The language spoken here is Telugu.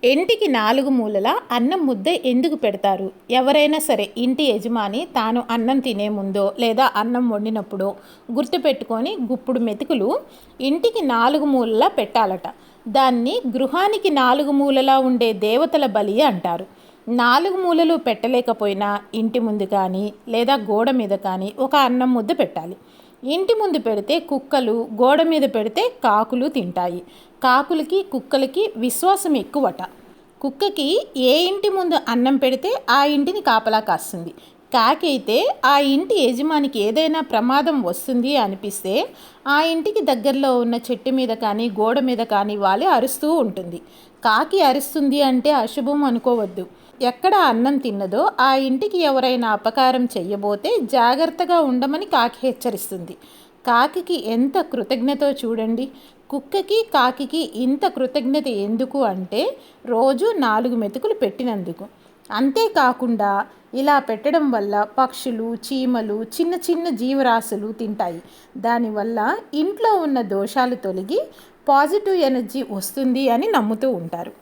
ఇంటికి నాలుగు మూలల అన్నం ముద్ద ఎందుకు పెడతారు? ఎవరైనా సరే ఇంటి యజమాని తాను అన్నం తినే ముందో లేదా అన్నం వండినప్పుడో గుర్తుపెట్టుకొని గుప్పుడు మెతుకులు ఇంటికి నాలుగు మూలలా పెట్టాలట. దాన్ని గృహానికి నాలుగు మూలలా ఉండే దేవతల బలి అంటారు. నాలుగు మూలలు పెట్టలేకపోయినా ఇంటి ముందు కానీ లేదా గోడ మీద కానీ ఒక అన్నం ముద్ద పెట్టాలి. ఇంటి ముందు పెడితే కుక్కలు, గోడ మీద పెడితే కాకులు తింటాయి. కాకులకి కుక్కలకి విశ్వాసం ఎక్కువట. కుక్కకి ఏ ఇంటి ముందు అన్నం పెడితే ఆ ఇంటిని కాపలా కాస్తుంది. కాకి అయితే ఆ ఇంటి యజమానికి ఏదైనా ప్రమాదం వస్తుంది అనిపిస్తే ఆ ఇంటికి దగ్గరలో ఉన్న చెట్టు మీద కానీ గోడ మీద కానీ వాలి అరుస్తూ ఉంటుంది. కాకి అరుస్తుంది అంటే అశుభం అనుకోవద్దు. ఎక్కడ అన్నం తిన్నదో ఆ ఇంటికి ఎవరైనా అపకారం చెయ్యబోతే జాగ్రత్తగా ఉండమని కాకి హెచ్చరిస్తుంది. కాకికి ఎంత కృతజ్ఞతో చూడండి. కుక్కకి కాకికి ఇంత కృతజ్ఞత ఎందుకు అంటే రోజు 4 మెతుకులు పెట్టినందుకు. అంతేకాకుండా ఇలా పెట్టడం వల్ల పక్షులు, చీమలు, చిన్న చిన్న జీవరాశులు తింటాయి. దానివల్ల ఇంట్లో ఉన్న దోషాలు తొలగి పాజిటివ్ ఎనర్జీ వస్తుంది అని నమ్ముతూ ఉంటారు.